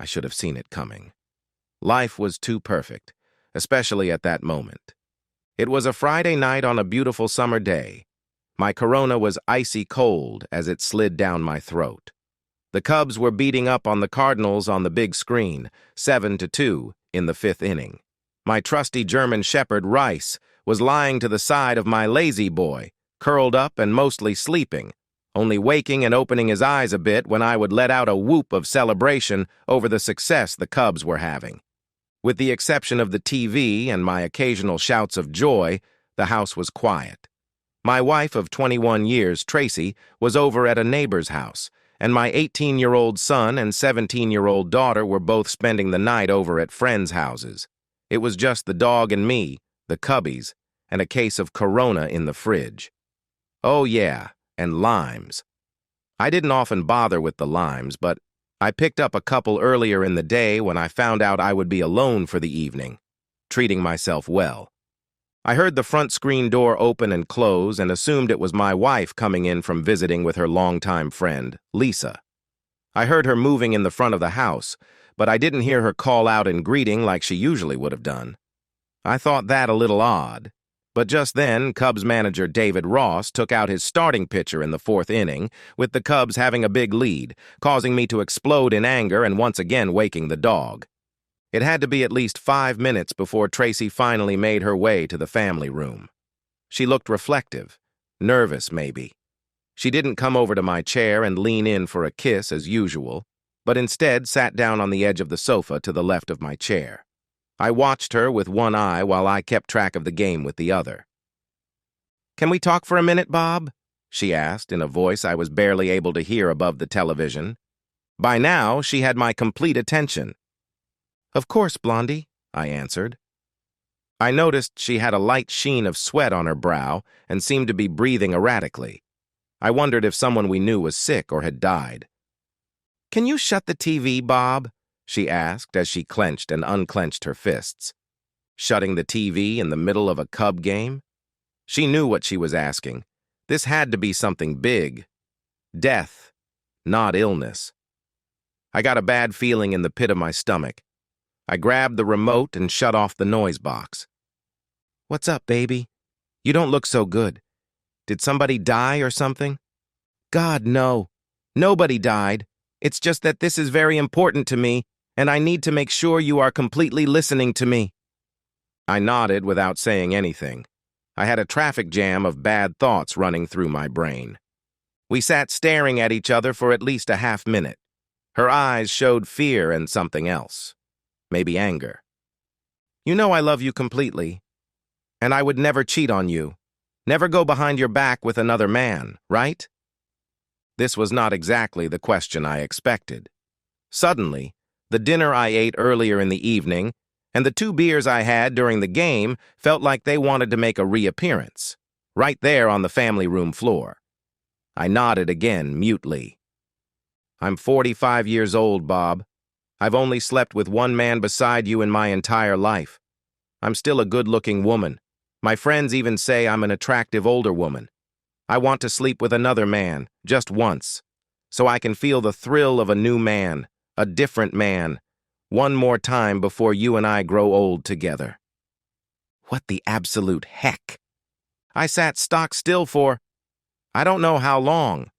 I should have seen it coming. Life was too perfect, especially at that moment. It was a Friday night on a beautiful summer day. My Corona was icy cold as it slid down my throat. The Cubs were beating up on the Cardinals on the big screen, 7-2 in the fifth inning. My trusty German Shepherd, Rice, was lying to the side of my lazy boy, curled up and mostly sleeping, only waking and opening his eyes a bit when I would let out a whoop of celebration over the success the Cubs were having. With the exception of the TV and my occasional shouts of joy, the house was quiet. My wife of 21 years, Tracy, was over at a neighbor's house, and my 18-year-old son and 17-year-old daughter were both spending the night over at friends' houses. It was just the dog and me, the Cubbies, and a case of Corona in the fridge. Oh yeah, and limes. I didn't often bother with the limes, but I picked up a couple earlier in the day when I found out I would be alone for the evening, treating myself well. I heard the front screen door open and close and assumed it was my wife coming in from visiting with her longtime friend, Lisa. I heard her moving in the front of the house, but I didn't hear her call out in greeting like she usually would have done. I thought that a little odd, but just then Cubs manager David Ross took out his starting pitcher in the fourth inning, with the Cubs having a big lead, causing me to explode in anger and once again waking the dog. It had to be at least 5 minutes before Tracy finally made her way to the family room. She looked reflective, nervous maybe. She didn't come over to my chair and lean in for a kiss as usual, but instead sat down on the edge of the sofa to the left of my chair. I watched her with one eye while I kept track of the game with the other. "Can we talk for a minute, Bob?" she asked in a voice I was barely able to hear above the television. By now, she had my complete attention. "Of course, Blondie," I answered. I noticed she had a light sheen of sweat on her brow and seemed to be breathing erratically. I wondered if someone we knew was sick or had died. "Can you shut the TV, Bob?" she asked as she clenched and unclenched her fists. Shutting the TV in the middle of a Cub game? She knew what she was asking. This had to be something big. Death, not illness. I got a bad feeling in the pit of my stomach. I grabbed the remote and shut off the noise box. "What's up, baby? You don't look so good. Did somebody die or something?" "God, no. Nobody died. It's just that this is very important to me, and I need to make sure you are completely listening to me." I nodded without saying anything. I had a traffic jam of bad thoughts running through my brain. We sat staring at each other for at least a half minute. Her eyes showed fear and something else. Maybe anger. "You know I love you completely, and I would never cheat on you, never go behind your back with another man, right?" This was not exactly the question I expected. Suddenly, the dinner I ate earlier in the evening and the 2 beers I had during the game felt like they wanted to make a reappearance, right there on the family room floor. I nodded again, mutely. "I'm 45 years old, Bob. I've only slept with one man beside you in my entire life. I'm still a good-looking woman. My friends even say I'm an attractive older woman. I want to sleep with another man, just once, so I can feel the thrill of a new man, a different man, one more time before you and I grow old together." What the absolute heck? I sat stock still for, I don't know how long.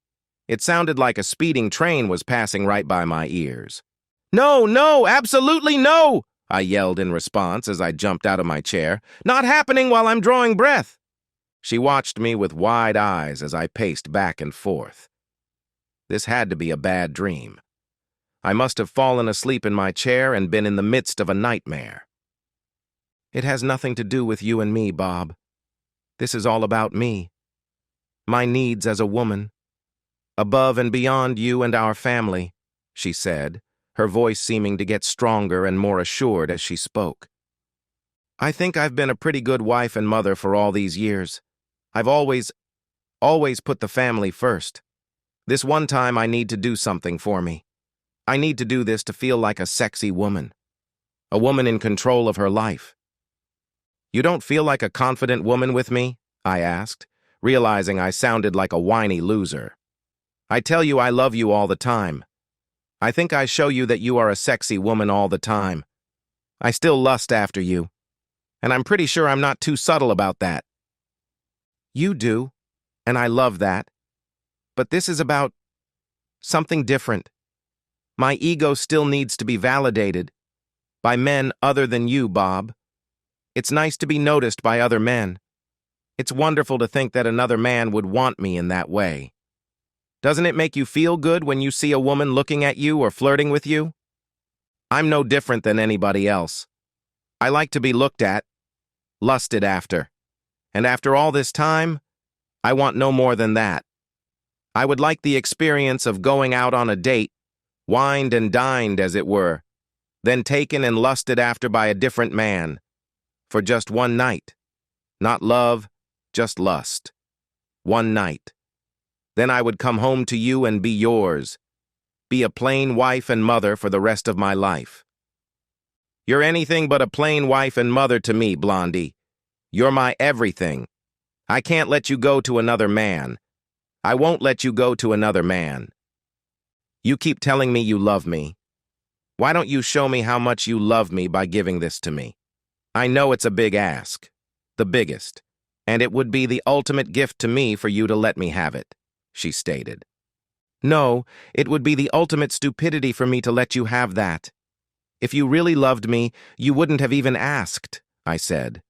It sounded like a speeding train was passing right by my ears. "No, no, absolutely no!" I yelled in response as I jumped out of my chair. "Not happening while I'm drawing breath." She watched me with wide eyes as I paced back and forth. This had to be a bad dream. I must have fallen asleep in my chair and been in the midst of a nightmare. "It has nothing to do with you and me, Bob. This is all about me. My needs as a woman. Above and beyond you and our family," she said, her voice seeming to get stronger and more assured as she spoke. "I think I've been a pretty good wife and mother for all these years. I've always put the family first. This one time I need to do something for me. I need to do this to feel like a sexy woman. A woman in control of her life." "You don't feel like a confident woman with me?" I asked, realizing I sounded like a whiny loser. "I tell you I love you all the time. I think I show you that you are a sexy woman all the time. I still lust after you, and I'm pretty sure I'm not too subtle about that. You do, and I love that. But this is about something different. My ego still needs to be validated by men other than you, Bob. It's nice to be noticed by other men. It's wonderful to think that another man would want me in that way. Doesn't it make you feel good when you see a woman looking at you or flirting with you? I'm no different than anybody else. I like to be looked at, lusted after. And after all this time, I want no more than that. I would like the experience of going out on a date, wined and dined as it were, then taken and lusted after by a different man, for just one night. Not love, just lust. One night. Then I would come home to you and be yours. Be a plain wife and mother for the rest of my life. You're anything but a plain wife and mother to me, Blondie. You're my everything. I can't let you go to another man. I won't let you go to another man. You keep telling me you love me. Why don't you show me how much you love me by giving this to me? I know it's a big ask, the biggest, and it would be the ultimate gift to me for you to let me have it, she stated. No, it would be the ultimate stupidity for me to let you have that. If you really loved me, you wouldn't have even asked, I said.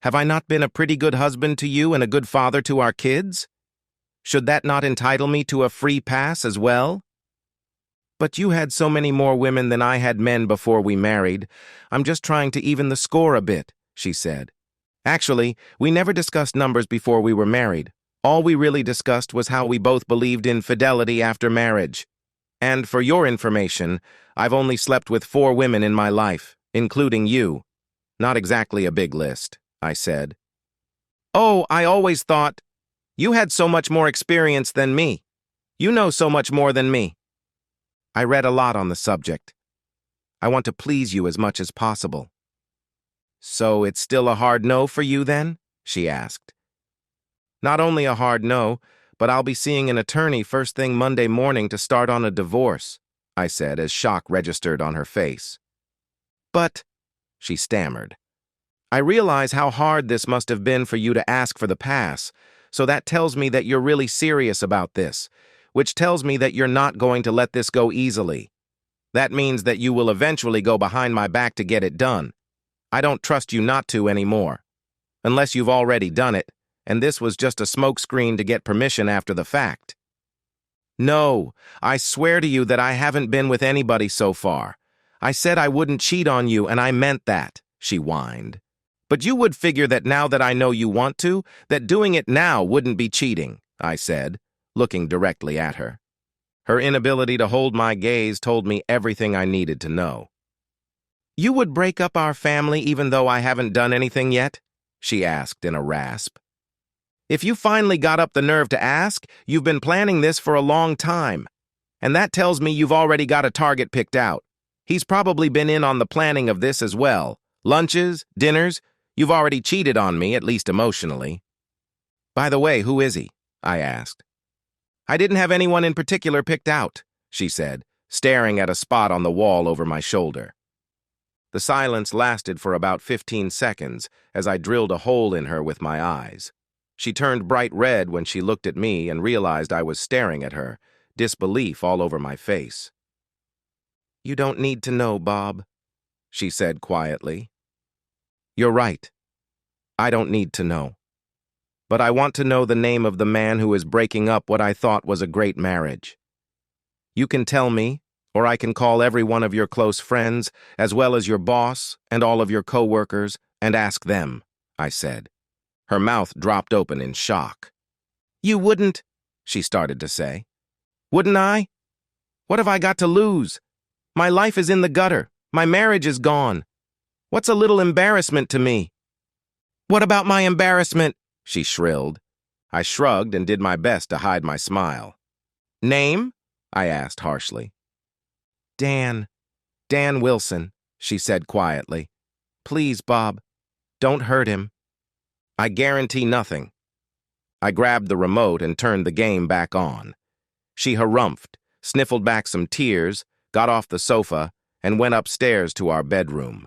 Have I not been a pretty good husband to you and a good father to our kids? Should that not entitle me to a free pass as well? But you had so many more women than I had men before we married. I'm just trying to even the score a bit, she said. Actually, we never discussed numbers before we were married. All we really discussed was how we both believed in fidelity after marriage. And for your information, I've only slept with 4 women in my life, including you. Not exactly a big list, I said. Oh, I always thought you had so much more experience than me. You know so much more than me. I read a lot on the subject. I want to please you as much as possible. So it's still a hard no for you then? She asked. Not only a hard no, but I'll be seeing an attorney first thing Monday morning to start on a divorce, I said as shock registered on her face. But, she stammered, I realize how hard this must have been for you to ask for the pass, so that tells me that you're really serious about this, which tells me that you're not going to let this go easily. That means that you will eventually go behind my back to get it done. I don't trust you not to anymore. Unless you've already done it, and this was just a smokescreen to get permission after the fact. No, I swear to you that I haven't been with anybody so far. I said I wouldn't cheat on you, and I meant that, she whined. But you would figure that now that I know you want to, that doing it now wouldn't be cheating, I said, looking directly at her. Her inability to hold my gaze told me everything I needed to know. You would break up our family even though I haven't done anything yet? She asked in a rasp. If you finally got up the nerve to ask, you've been planning this for a long time. And that tells me you've already got a target picked out. He's probably been in on the planning of this as well. Lunches, dinners, you've already cheated on me, at least emotionally. By the way, who is he? I asked. I didn't have anyone in particular picked out, she said, staring at a spot on the wall over my shoulder. The silence lasted for about 15 seconds as I drilled a hole in her with my eyes. She turned bright red when she looked at me and realized I was staring at her, disbelief all over my face. You don't need to know, Bob, she said quietly. You're right. I don't need to know. But I want to know the name of the man who is breaking up what I thought was a great marriage. You can tell me, or I can call every one of your close friends, as well as your boss and all of your co-workers, and ask them, I said. Her mouth dropped open in shock. You wouldn't, she started to say. Wouldn't I? What have I got to lose? My life is in the gutter. My marriage is gone. What's a little embarrassment to me? What about my embarrassment? She shrilled. I shrugged and did my best to hide my smile. Name? I asked harshly. Dan Wilson, she said quietly. Please, Bob, don't hurt him. I guarantee nothing. I grabbed the remote and turned the game back on. She harumphed, sniffled back some tears, got off the sofa, and went upstairs to our bedroom.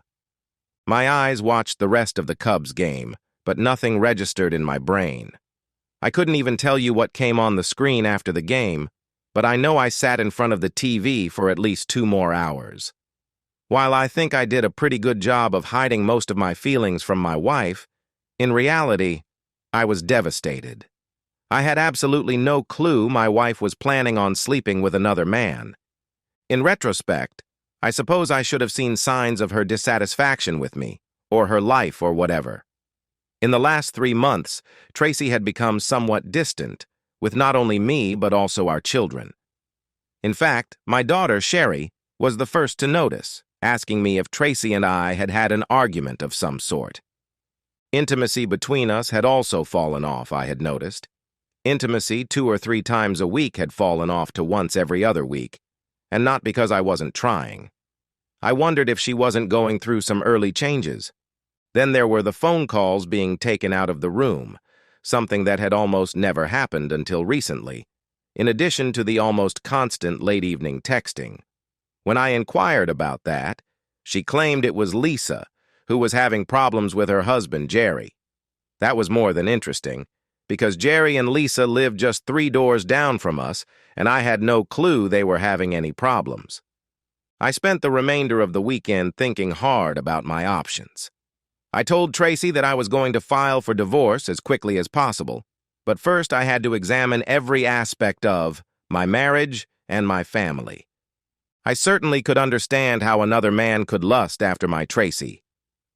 My eyes watched the rest of the Cubs game, but nothing registered in my brain. I couldn't even tell you what came on the screen after the game, but I know I sat in front of the TV for at least 2 more hours. While I think I did a pretty good job of hiding most of my feelings from my wife, in reality, I was devastated. I had absolutely no clue my wife was planning on sleeping with another man. In retrospect, I suppose I should have seen signs of her dissatisfaction with me, or her life, or whatever. In the last 3 months, Tracy had become somewhat distant, with not only me but also our children. In fact, my daughter, Sherry, was the first to notice, asking me if Tracy and I had had an argument of some sort. Intimacy between us had also fallen off, I had noticed. Intimacy 2 or 3 times a week had fallen off to once every other week, and not because I wasn't trying. I wondered if she wasn't going through some early changes. Then there were the phone calls being taken out of the room, something that had almost never happened until recently, in addition to the almost constant late-evening texting. When I inquired about that, she claimed it was Lisa, who was having problems with her husband, Jerry. That was more than interesting, because Jerry and Lisa lived just 3 doors down from us, and I had no clue they were having any problems. I spent the remainder of the weekend thinking hard about my options. I told Tracy that I was going to file for divorce as quickly as possible, but first I had to examine every aspect of my marriage and my family. I certainly could understand how another man could lust after my Tracy.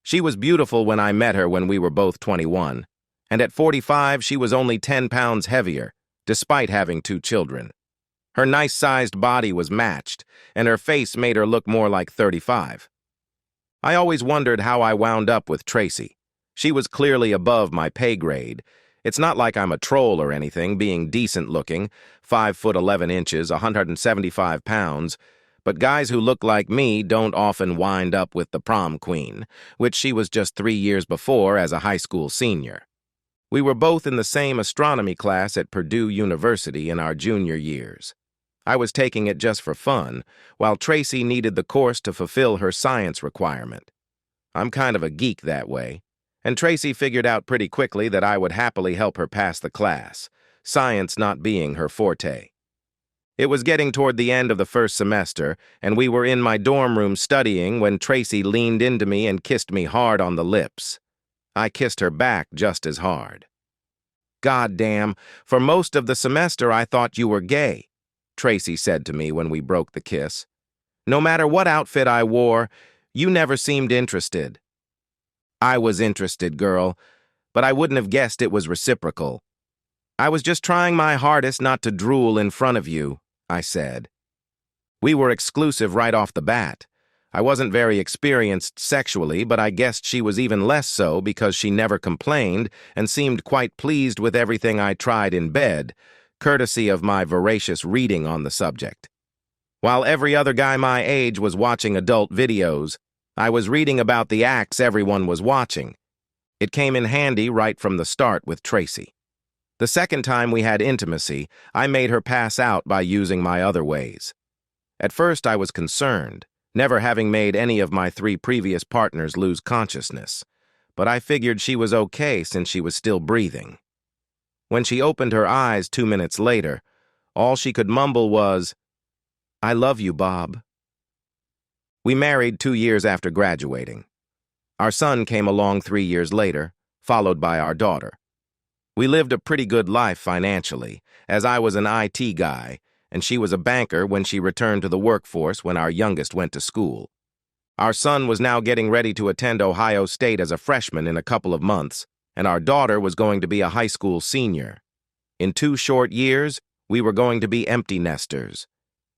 She was beautiful when I met her when we were both 21, and at 45 she was only 10 pounds heavier, despite having 2 children. Her nice-sized body was matched, and her face made her look more like 35. I always wondered how I wound up with Tracy. She was clearly above my pay grade. It's not like I'm a troll or anything, being decent-looking, 5 foot 11 inches, 175 pounds, but guys who look like me don't often wind up with the prom queen, which she was just 3 years before as a high school senior. We were both in the same astronomy class at Purdue University in our junior years. I was taking it just for fun, while Tracy needed the course to fulfill her science requirement. I'm kind of a geek that way, and Tracy figured out pretty quickly that I would happily help her pass the class, science not being her forte. It was getting toward the end of the first semester, and we were in my dorm room studying when Tracy leaned into me and kissed me hard on the lips. I kissed her back just as hard. "God damn, for most of the semester I thought you were gay," Tracy said to me when we broke the kiss. "No matter what outfit I wore, you never seemed interested." I was interested, girl, but I wouldn't have guessed it was reciprocal. "I was just trying my hardest not to drool in front of you," I said. We were exclusive right off the bat. I wasn't very experienced sexually, but I guessed she was even less so because she never complained and seemed quite pleased with everything I tried in bed, courtesy of my voracious reading on the subject. While every other guy my age was watching adult videos, I was reading about the acts everyone was watching. It came in handy right from the start with Tracy. The second time we had intimacy, I made her pass out by using my other ways. At first I was concerned, never having made any of my 3 previous partners lose consciousness, but I figured she was okay since she was still breathing. When she opened her eyes 2 minutes later, all she could mumble was, "I love you, Bob." We married 2 years after graduating. Our son came along 3 years later, followed by our daughter. We lived a pretty good life financially, as I was an IT guy, and she was a banker when she returned to the workforce when our youngest went to school. Our son was now getting ready to attend Ohio State as a freshman in a couple of months, and our daughter was going to be a high school senior. In 2 short years, we were going to be empty nesters.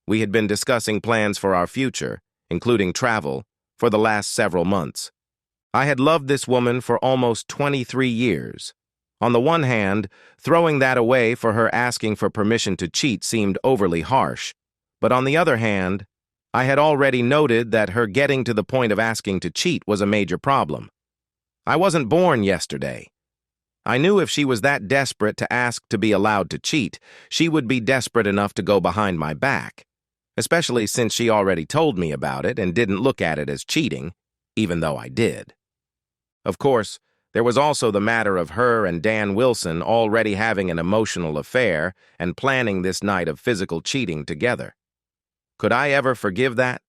We had been discussing plans for our future, including travel, for the last several months. I had loved this woman for almost 23 years. On the one hand, throwing that away for her asking for permission to cheat seemed overly harsh, but on the other hand, I had already noted that her getting to the point of asking to cheat was a major problem. I wasn't born yesterday. I knew if she was that desperate to ask to be allowed to cheat, she would be desperate enough to go behind my back. especially since she already told me about it and didn't look at it as cheating, even though I did. Of course, there was also the matter of her and Dan Wilson already having an emotional affair and planning this night of physical cheating together. Could I ever forgive that?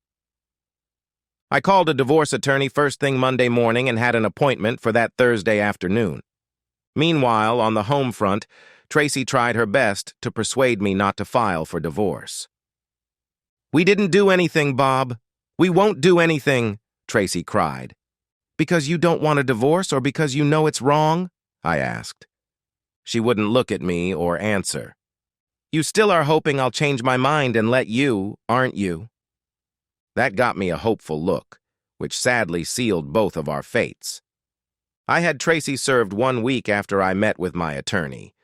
I called a divorce attorney first thing Monday morning and had an appointment for that Thursday afternoon. Meanwhile, on the home front, Tracy tried her best to persuade me not to file for divorce. "We didn't do anything, Bob. We won't do anything," Tracy cried. "Because you don't want a divorce or because you know it's wrong?" I asked. She wouldn't look at me or answer. "You still are hoping I'll change my mind and let you, aren't you?" That got me a hopeful look, which sadly sealed both of our fates. I had Tracy served 1 week after I met with my attorney.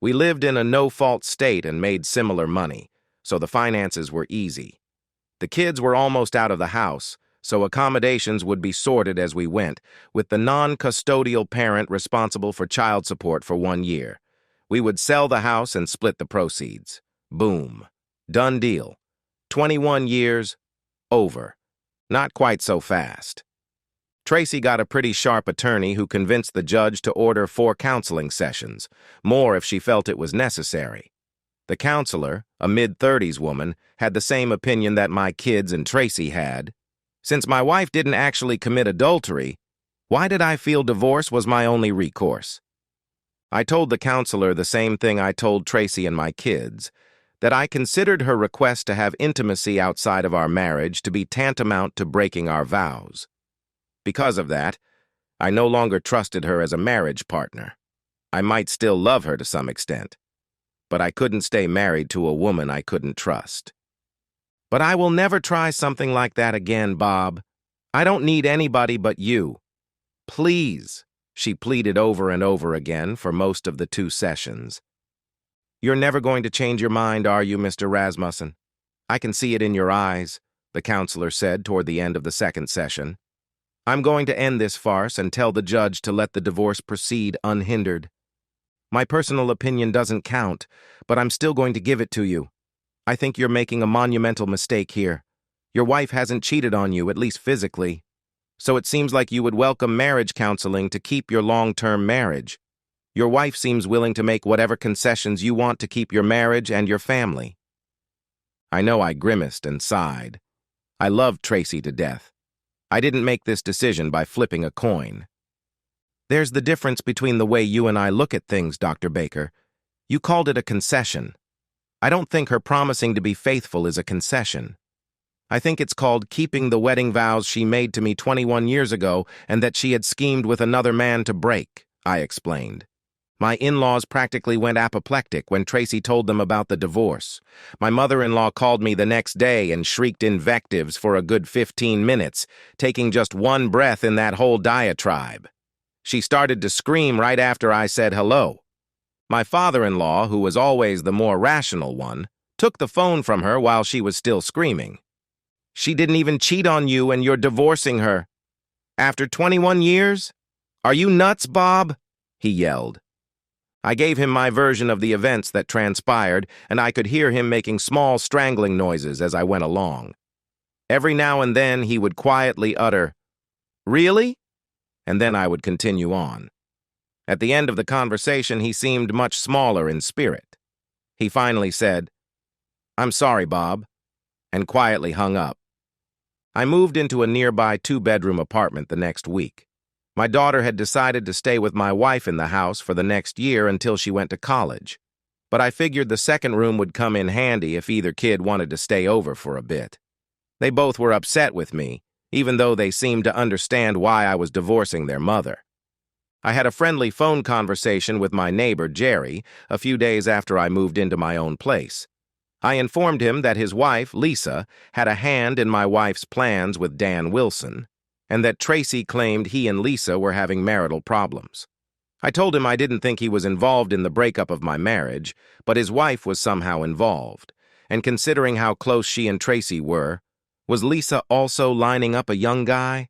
We lived in a no-fault state and made similar money, so the finances were easy. The kids were almost out of the house, so accommodations would be sorted as we went, with the non-custodial parent responsible for child support for 1 year. We would sell the house and split the proceeds. Boom. Done deal. 21 years, over. Not quite so fast. Tracy got a pretty sharp attorney who convinced the judge to order 4 counseling sessions, more if she felt it was necessary. The counselor, a mid-30s woman, had the same opinion that my kids and Tracy had. Since my wife didn't actually commit adultery, why did I feel divorce was my only recourse? I told the counselor the same thing I told Tracy and my kids, that I considered her request to have intimacy outside of our marriage to be tantamount to breaking our vows. Because of that, I no longer trusted her as a marriage partner. I might still love her to some extent, but I couldn't stay married to a woman I couldn't trust. "But I will never try something like that again, Bob. I don't need anybody but you. Please," she pleaded over and over again for most of the 2 sessions. "You're never going to change your mind, are you, Mr. Rasmussen? I can see it in your eyes," the counselor said toward the end of the 2nd session. "I'm going to end this farce and tell the judge to let the divorce proceed unhindered. My personal opinion doesn't count, but I'm still going to give it to you. I think you're making a monumental mistake here. Your wife hasn't cheated on you, at least physically. So it seems like you would welcome marriage counseling to keep your long-term marriage. Your wife seems willing to make whatever concessions you want to keep your marriage and your family." I know I grimaced and sighed. I loved Tracy to death. I didn't make this decision by flipping a coin. "There's the difference between the way you and I look at things, Dr. Baker. You called it a concession. I don't think her promising to be faithful is a concession. I think it's called keeping the wedding vows she made to me 21 years ago and that she had schemed with another man to break," I explained. "My in-laws practically went apoplectic when Tracy told them about the divorce. My mother-in-law called me the next day and shrieked invectives for a good 15 minutes, taking just one breath in that whole diatribe. She started to scream right after I said hello. My father-in-law, who was always the more rational one, took the phone from her while she was still screaming. 'She didn't even cheat on you and you're divorcing her. After 21 years? Are you nuts, Bob?' he yelled. I gave him my version of the events that transpired, and I could hear him making small strangling noises as I went along. Every now and then he would quietly utter, 'Really?' And then I would continue on. At the end of the conversation, he seemed much smaller in spirit. He finally said, 'I'm sorry, Bob,' and quietly hung up. I moved into a nearby 2-bedroom apartment the next week. My daughter had decided to stay with my wife in the house for the next year until she went to college. But I figured the second room would come in handy if either kid wanted to stay over for a bit. They both were upset with me, even though they seemed to understand why I was divorcing their mother. I had a friendly phone conversation with my neighbor, Jerry, a few days after I moved into my own place. I informed him that his wife, Lisa, had a hand in my wife's plans with Dan Wilson, and that Tracy claimed he and Lisa were having marital problems. I told him I didn't think he was involved in the breakup of my marriage, but his wife was somehow involved, and considering how close she and Tracy were, was Lisa also lining up a young guy?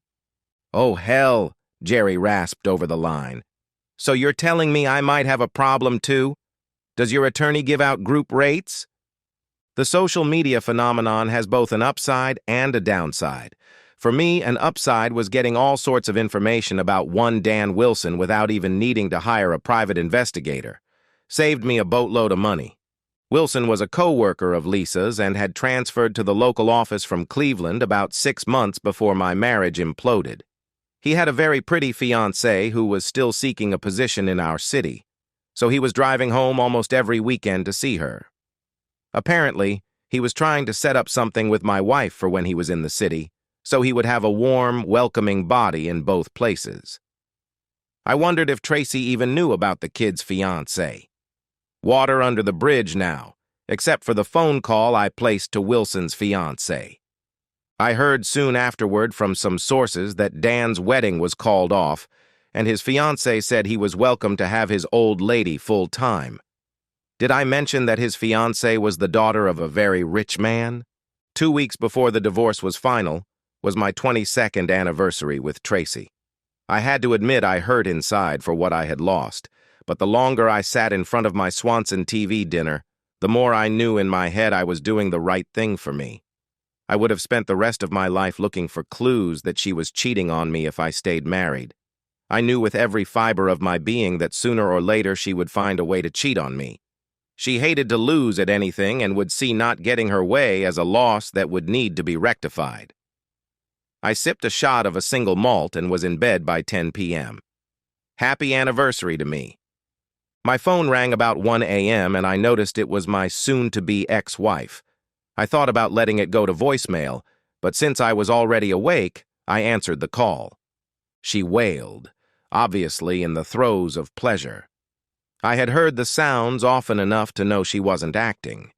"Oh, hell," Jerry rasped over the line. "So you're telling me I might have a problem too? Does your attorney give out group rates?" The social media phenomenon has both an upside and a downside. For me, an upside was getting all sorts of information about one Dan Wilson without even needing to hire a private investigator. Saved me a boatload of money. Wilson was a co-worker of Lisa's and had transferred to the local office from Cleveland about 6 months before my marriage imploded. He had a very pretty fiancée who was still seeking a position in our city, so he was driving home almost every weekend to see her. Apparently, he was trying to set up something with my wife for when he was in the city, so he would have a warm, welcoming body in both places. I wondered if Tracy even knew about the kid's fiancée. Water under the bridge now, except for the phone call I placed to Wilson's fiancée. I heard soon afterward from some sources that Dan's wedding was called off, and his fiancée said he was welcome to have his old lady full-time. Did I mention that his fiancée was the daughter of a very rich man? 2 weeks before the divorce was final was my 22nd anniversary with Tracy. I had to admit I hurt inside for what I had lost, but the longer I sat in front of my Swanson TV dinner, the more I knew in my head I was doing the right thing for me. I would have spent the rest of my life looking for clues that she was cheating on me if I stayed married. I knew with every fiber of my being that sooner or later she would find a way to cheat on me. She hated to lose at anything and would see not getting her way as a loss that would need to be rectified. I sipped a shot of a single malt and was in bed by 10 p.m. Happy anniversary to me. My phone rang about 1 a.m. and I noticed it was my soon-to-be ex-wife. I thought about letting it go to voicemail, but since I was already awake, I answered the call. She wailed, obviously in the throes of pleasure. I had heard the sounds often enough to know she wasn't acting.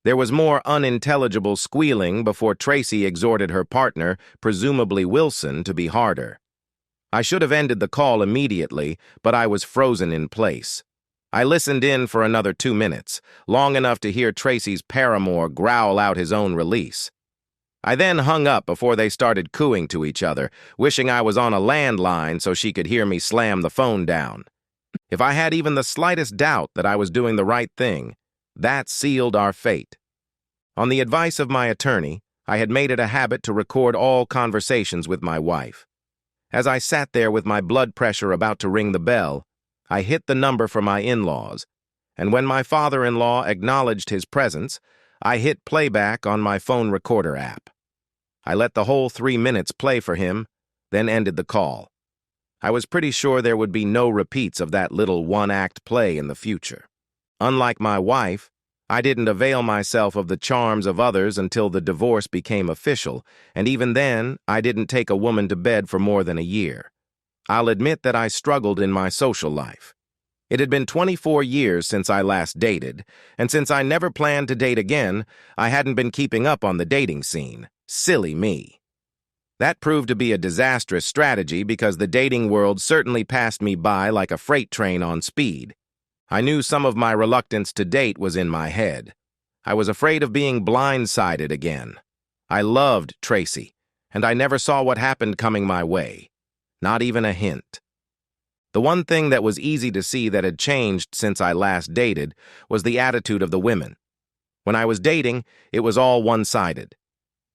There was more unintelligible squealing before Tracy exhorted her partner, presumably Wilson, to be harder. I should have ended the call immediately, but I was frozen in place. I listened in for another 2 minutes, long enough to hear Tracy's paramour growl out his own release. I then hung up before they started cooing to each other, wishing I was on a landline so she could hear me slam the phone down. If I had even the slightest doubt that I was doing the right thing, that sealed our fate. On the advice of my attorney, I had made it a habit to record all conversations with my wife. As I sat there with my blood pressure about to ring the bell, I hit the number for my in-laws, and when my father-in-law acknowledged his presence, I hit playback on my phone recorder app. I let the whole 3 minutes play for him, then ended the call. I was pretty sure there would be no repeats of that little one-act play in the future. Unlike my wife, I didn't avail myself of the charms of others until the divorce became official, and even then, I didn't take a woman to bed for more than a year. I'll admit that I struggled in my social life. It had been 24 years since I last dated, and since I never planned to date again, I hadn't been keeping up on the dating scene. Silly me. That proved to be a disastrous strategy because the dating world certainly passed me by like a freight train on speed. I knew some of my reluctance to date was in my head. I was afraid of being blindsided again. I loved Tracy, and I never saw what happened coming my way. Not even a hint. The one thing that was easy to see that had changed since I last dated was the attitude of the women. When I was dating, it was all one-sided.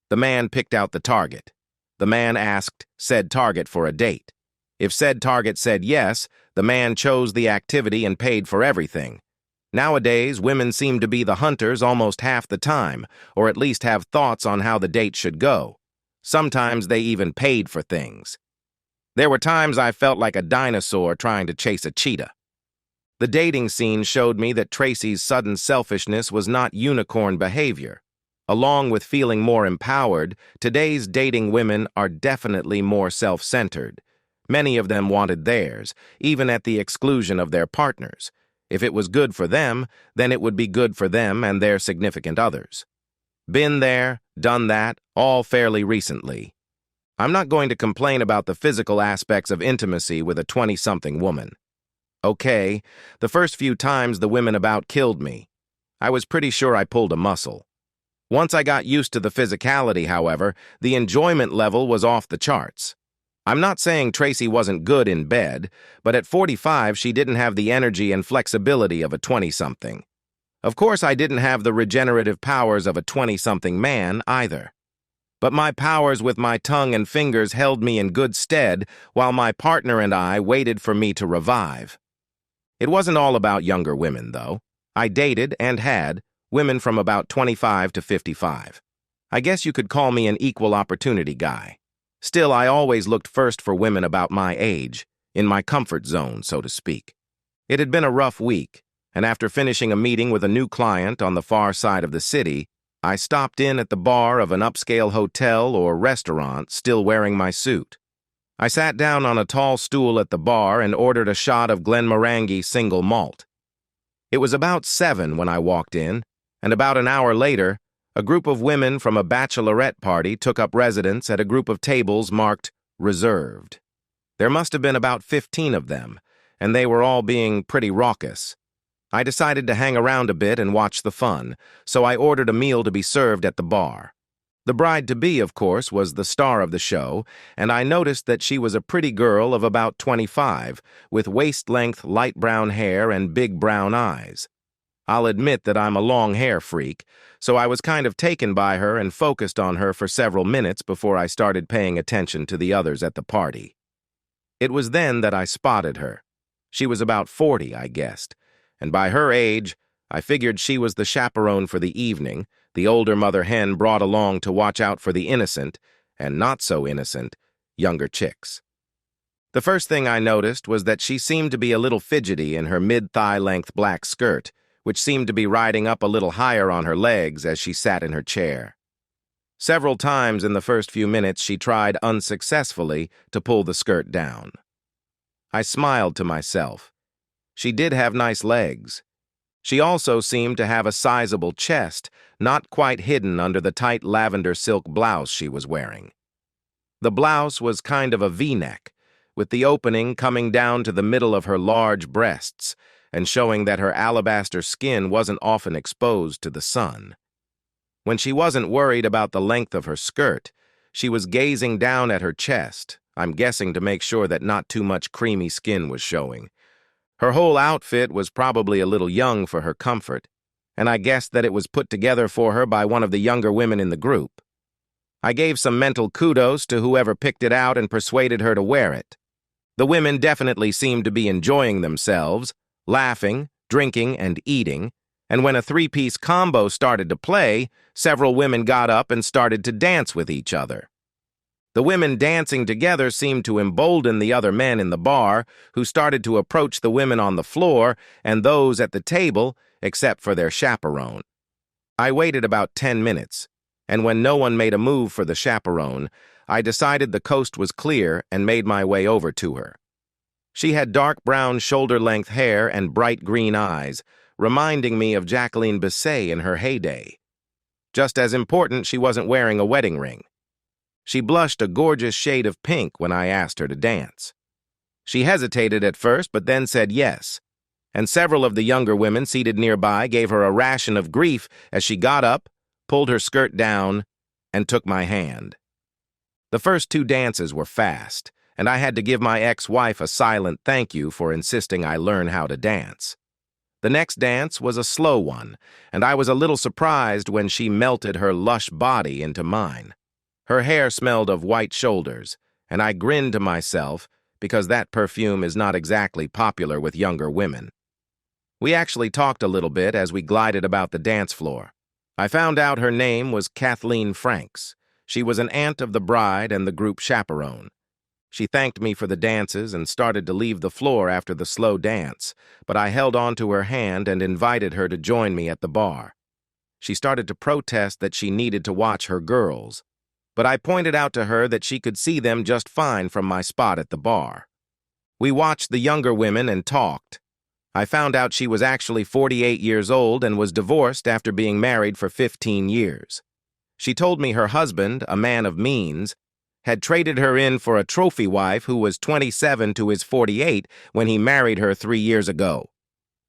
The man picked out the target. The man asked said target for a date. If said target said yes, the man chose the activity and paid for everything. Nowadays, women seem to be the hunters almost half the time, or at least have thoughts on how the date should go. Sometimes they even paid for things. There were times I felt like a dinosaur trying to chase a cheetah. The dating scene showed me that Tracy's sudden selfishness was not unicorn behavior. Along with feeling more empowered, today's dating women are definitely more self-centered. Many of them wanted theirs, even at the exclusion of their partners. If it was good for them, then it would be good for them and their significant others. Been there, done that, all fairly recently. I'm not going to complain about the physical aspects of intimacy with a 20-something woman. Okay, the first few times the women about killed me. I was pretty sure I pulled a muscle. Once I got used to the physicality, however, the enjoyment level was off the charts. I'm not saying Tracy wasn't good in bed, but at 45 she didn't have the energy and flexibility of a 20-something. Of course, I didn't have the regenerative powers of a 20-something man either. But my powers with my tongue and fingers held me in good stead while my partner and I waited for me to revive. It wasn't all about younger women, though. I dated and had women from about 25 to 55. I guess you could call me an equal opportunity guy. Still, I always looked first for women about my age, in my comfort zone, so to speak. It had been a rough week, and after finishing a meeting with a new client on the far side of the city, I stopped in at the bar of an upscale hotel or restaurant, still wearing my suit. I sat down on a tall stool at the bar and ordered a shot of Glenmorangie single malt. It was about 7 when I walked in, and about an hour later, a group of women from a bachelorette party took up residence at a group of tables marked reserved. There must have been about 15 of them, and they were all being pretty raucous. I decided to hang around a bit and watch the fun, so I ordered a meal to be served at the bar. The bride-to-be, of course, was the star of the show, and I noticed that she was a pretty girl of about 25, with waist-length light brown hair and big brown eyes. I'll admit that I'm a long hair freak, so I was kind of taken by her and focused on her for several minutes before I started paying attention to the others at the party. It was then that I spotted her. She was about 40, I guessed, and by her age, I figured she was the chaperone for the evening, the older mother hen brought along to watch out for the innocent, and not so innocent, younger chicks. The first thing I noticed was that she seemed to be a little fidgety in her mid-thigh length black skirt, which seemed to be riding up a little higher on her legs as she sat in her chair. Several times in the first few minutes she tried unsuccessfully to pull the skirt down. I smiled to myself. She did have nice legs. She also seemed to have a sizable chest, not quite hidden under the tight lavender silk blouse she was wearing. The blouse was kind of a V-neck, with the opening coming down to the middle of her large breasts and showing that her alabaster skin wasn't often exposed to the sun. When she wasn't worried about the length of her skirt, she was gazing down at her chest, I'm guessing to make sure that not too much creamy skin was showing. Her whole outfit was probably a little young for her comfort, and I guessed that it was put together for her by one of the younger women in the group. I gave some mental kudos to whoever picked it out and persuaded her to wear it. The women definitely seemed to be enjoying themselves, laughing, drinking, and eating, and when a three-piece combo started to play, several women got up and started to dance with each other. The women dancing together seemed to embolden the other men in the bar, who started to approach the women on the floor and those at the table, except for their chaperone. I waited about 10 minutes, and when no one made a move for the chaperone, I decided the coast was clear and made my way over to her. She had dark brown shoulder-length hair and bright green eyes, reminding me of Jacqueline Bisset in her heyday. Just as important, she wasn't wearing a wedding ring. She blushed a gorgeous shade of pink when I asked her to dance. She hesitated at first, but then said yes, and several of the younger women seated nearby gave her a ration of grief as she got up, pulled her skirt down, and took my hand. The first 2 dances were fast, and I had to give my ex-wife a silent thank you for insisting I learn how to dance. The next dance was a slow one, and I was a little surprised when she melted her lush body into mine. Her hair smelled of white shoulders, and I grinned to myself because that perfume is not exactly popular with younger women. We actually talked a little bit as we glided about the dance floor. I found out her name was Kathleen Franks. She was an aunt of the bride and the group chaperone. She thanked me for the dances and started to leave the floor after the slow dance, but I held on to her hand and invited her to join me at the bar. She started to protest that she needed to watch her girls, but I pointed out to her that she could see them just fine from my spot at the bar. We watched the younger women and talked. I found out she was actually 48 years old and was divorced after being married for 15 years. She told me her husband, a man of means, had traded her in for a trophy wife who was 27 to his 48 when he married her 3 years ago.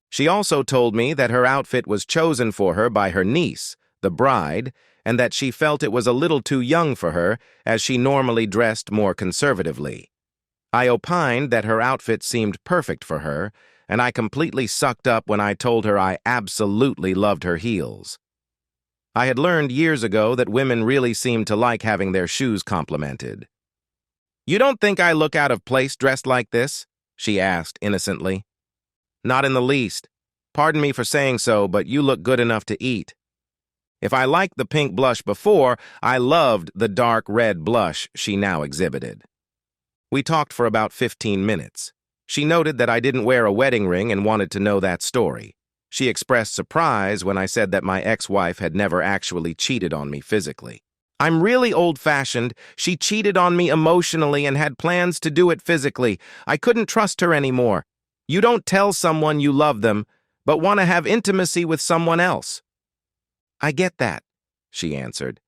She also told me that her outfit was chosen for her by her niece, the bride, and that she felt it was a little too young for her, as she normally dressed more conservatively. I opined that her outfit seemed perfect for her, and I completely sucked up when I told her I absolutely loved her heels. I had learned years ago that women really seem to like having their shoes complimented. "You don't think I look out of place dressed like this?" she asked innocently. "Not in the least. Pardon me for saying so, but you look good enough to eat." If I liked the pink blush before, I loved the dark red blush she now exhibited. We talked for about 15 minutes. She noted that I didn't wear a wedding ring and wanted to know that story. She expressed surprise when I said that my ex-wife had never actually cheated on me physically. "I'm really old-fashioned. She cheated on me emotionally and had plans to do it physically. I couldn't trust her anymore. You don't tell someone you love them, but want to have intimacy with someone else." "I get that," she answered.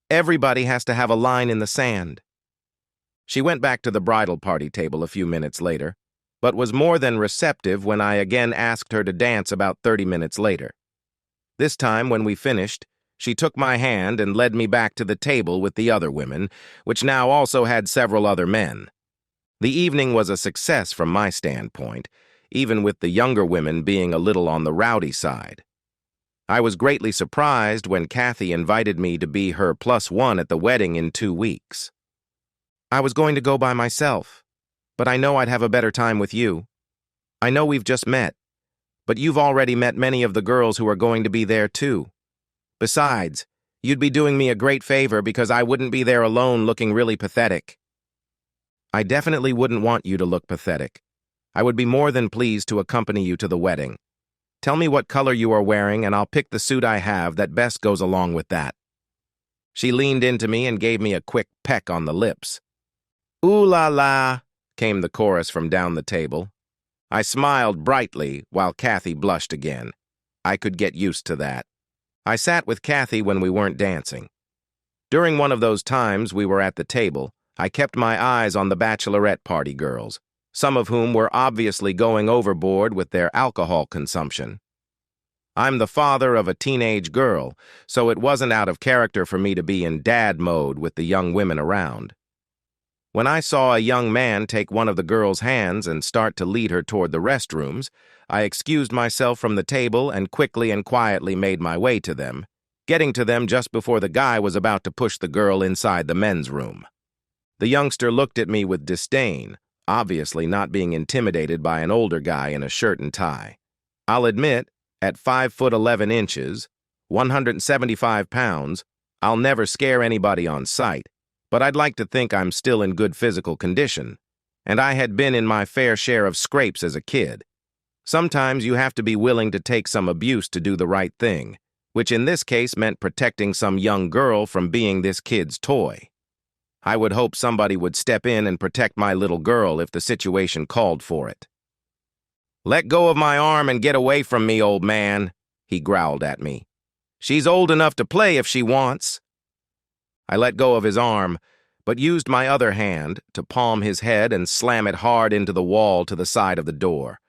"Everybody has to have a line in the sand." She went back to the bridal party table a few minutes later, but was more than receptive when I again asked her to dance about 30 minutes later. This time, when we finished, she took my hand and led me back to the table with the other women, which now also had several other men. The evening was a success from my standpoint, even with the younger women being a little on the rowdy side. I was greatly surprised when Kathy invited me to be her +1 at the wedding in 2 weeks. "I was going to go by myself, but I know I'd have a better time with you. I know we've just met, but you've already met many of the girls who are going to be there too. Besides, you'd be doing me a great favor because I wouldn't be there alone looking really pathetic." "I definitely wouldn't want you to look pathetic. I would be more than pleased to accompany you to the wedding. Tell me what color you are wearing, and I'll pick the suit I have that best goes along with that." She leaned into me and gave me a quick peck on the lips. "Ooh la la," came the chorus from down the table. I smiled brightly while Kathy blushed again. I could get used to that. I sat with Kathy when we weren't dancing. During one of those times we were at the table, I kept my eyes on the bachelorette party girls, some of whom were obviously going overboard with their alcohol consumption. I'm the father of a teenage girl, so it wasn't out of character for me to be in dad mode with the young women around. When I saw a young man take one of the girls' hands and start to lead her toward the restrooms, I excused myself from the table and quickly and quietly made my way to them, getting to them just before the guy was about to push the girl inside the men's room. The youngster looked at me with disdain, obviously not being intimidated by an older guy in a shirt and tie. I'll admit, at 5'11", 175 pounds, I'll never scare anybody on sight, but I'd like to think I'm still in good physical condition, and I had been in my fair share of scrapes as a kid. Sometimes you have to be willing to take some abuse to do the right thing, which in this case meant protecting some young girl from being this kid's toy. I would hope somebody would step in and protect my little girl if the situation called for it. "Let go of my arm and get away from me, old man," he growled at me. "She's old enough to play if she wants." I let go of his arm, but used my other hand to palm his head and slam it hard into the wall to the side of the door.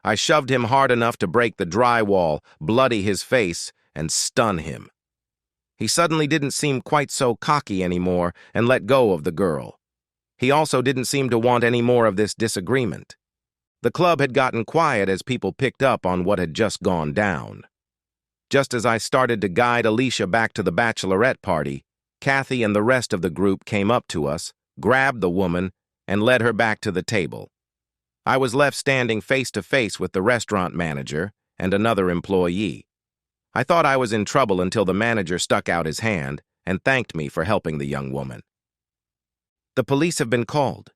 I shoved him hard enough to break the drywall, bloody his face, and stun him. He suddenly didn't seem quite so cocky anymore and let go of the girl. He also didn't seem to want any more of this disagreement. The club had gotten quiet as people picked up on what had just gone down. Just as I started to guide Alicia back to the bachelorette party, Kathy and the rest of the group came up to us, grabbed the woman, and led her back to the table. I was left standing face to face with the restaurant manager and another employee. I thought I was in trouble until the manager stuck out his hand and thanked me for helping the young woman. "The police have been called.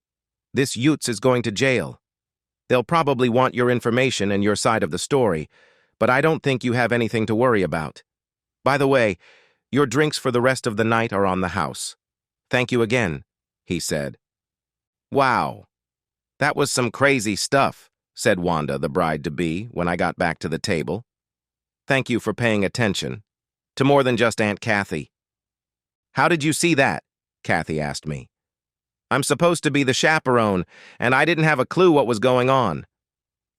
This Utes is going to jail. They'll probably want your information and your side of the story, but I don't think you have anything to worry about. By the way, your drinks for the rest of the night are on the house. Thank you again," he said. "Wow, that was some crazy stuff," said Wanda, the bride-to-be, when I got back to the table. "Thank you for paying attention. To more than just Aunt Kathy." "How did you see that?" Kathy asked me. "I'm supposed to be the chaperone, and I didn't have a clue what was going on.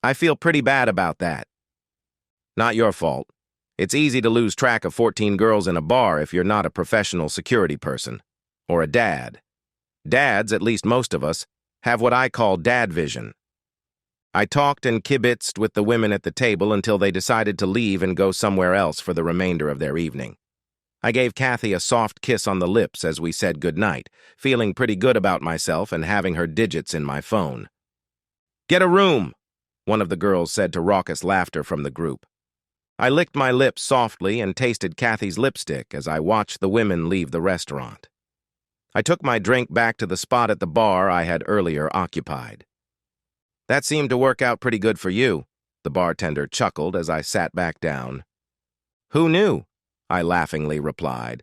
I feel pretty bad about that." "Not your fault. It's easy to lose track of 14 girls in a bar if you're not a professional security person. Or a dad. Dads, at least most of us, have what I call dad vision. I talked and kibitzed with the women at the table until they decided to leave and go somewhere else for the remainder of their evening. I gave Kathy a soft kiss on the lips as we said goodnight, feeling pretty good about myself and having her digits in my phone. "Get a room," one of the girls said to raucous laughter from the group. I licked my lips softly and tasted Kathy's lipstick as I watched the women leave the restaurant. I took my drink back to the spot at the bar I had earlier occupied. "That seemed to work out pretty good for you," the bartender chuckled as I sat back down. "Who knew?" I laughingly replied.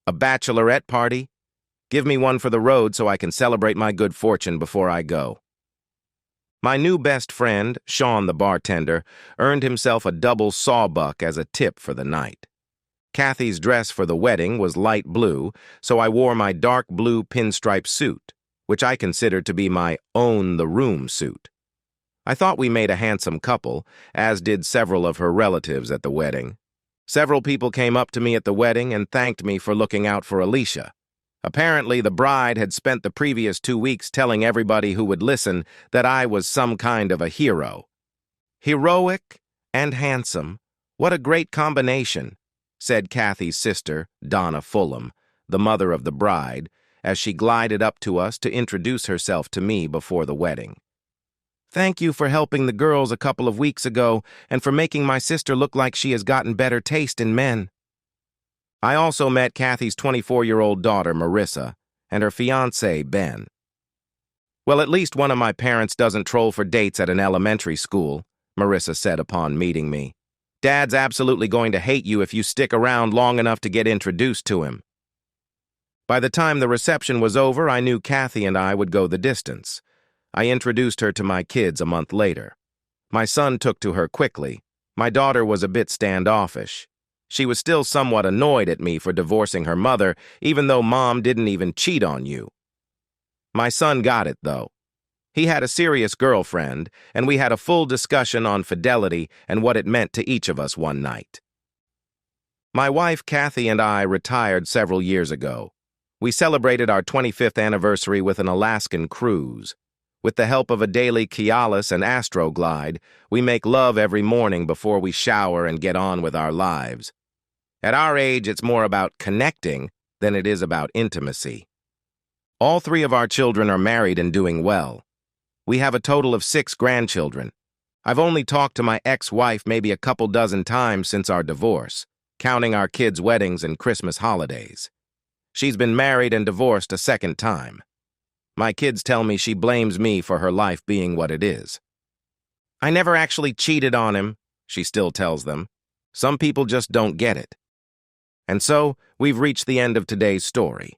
"A bachelorette party? Give me one for the road so I can celebrate my good fortune before I go." My new best friend, Sean the bartender, earned himself a double sawbuck as a tip for the night. Kathy's dress for the wedding was light blue, so I wore my dark blue pinstripe suit, which I considered to be my own-the-room suit. I thought we made a handsome couple, as did several of her relatives at the wedding. Several people came up to me at the wedding and thanked me for looking out for Alicia. Apparently, the bride had spent the previous 2 weeks telling everybody who would listen that I was some kind of a hero. "Heroic and handsome. What a great combination," said Kathy's sister, Donna Fulham, the mother of the bride, as she glided up to us to introduce herself to me before the wedding. "Thank you for helping the girls a couple of weeks ago and for making my sister look like she has gotten better taste in men." I also met Kathy's 24-year-old daughter, Marissa, and her fiancé, Ben. "Well, at least one of my parents doesn't troll for dates at an elementary school," Marissa said upon meeting me. "Dad's absolutely going to hate you if you stick around long enough to get introduced to him." By the time the reception was over, I knew Kathy and I would go the distance. I introduced her to my kids a month later. My son took to her quickly. My daughter was a bit standoffish. She was still somewhat annoyed at me for divorcing her mother, even though Mom didn't even cheat on you. My son got it, though. He had a serious girlfriend, and we had a full discussion on fidelity and what it meant to each of us one night. My wife, Kathy, and I retired several years ago. We celebrated our 25th anniversary with an Alaskan cruise. With the help of a daily Cialis and Astroglide, we make love every morning before we shower and get on with our lives. At our age, it's more about connecting than it is about intimacy. All 3 of our children are married and doing well. We have a total of 6 grandchildren. I've only talked to my ex-wife maybe a couple dozen times since our divorce, counting our kids' weddings and Christmas holidays. She's been married and divorced a second time. My kids tell me she blames me for her life being what it is. "I never actually cheated on him," she still tells them. "Some people just don't get it." And so, we've reached the end of today's story.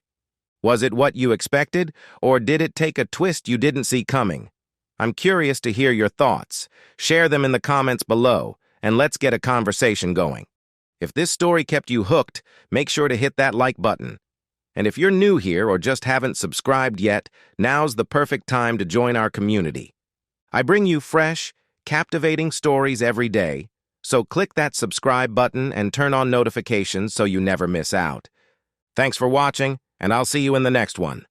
Was it what you expected, or did it take a twist you didn't see coming? I'm curious to hear your thoughts. Share them in the comments below, and let's get a conversation going. If this story kept you hooked, make sure to hit that like button. And if you're new here or just haven't subscribed yet, now's the perfect time to join our community. I bring you fresh, captivating stories every day, so click that subscribe button and turn on notifications so you never miss out. Thanks for watching, and I'll see you in the next one.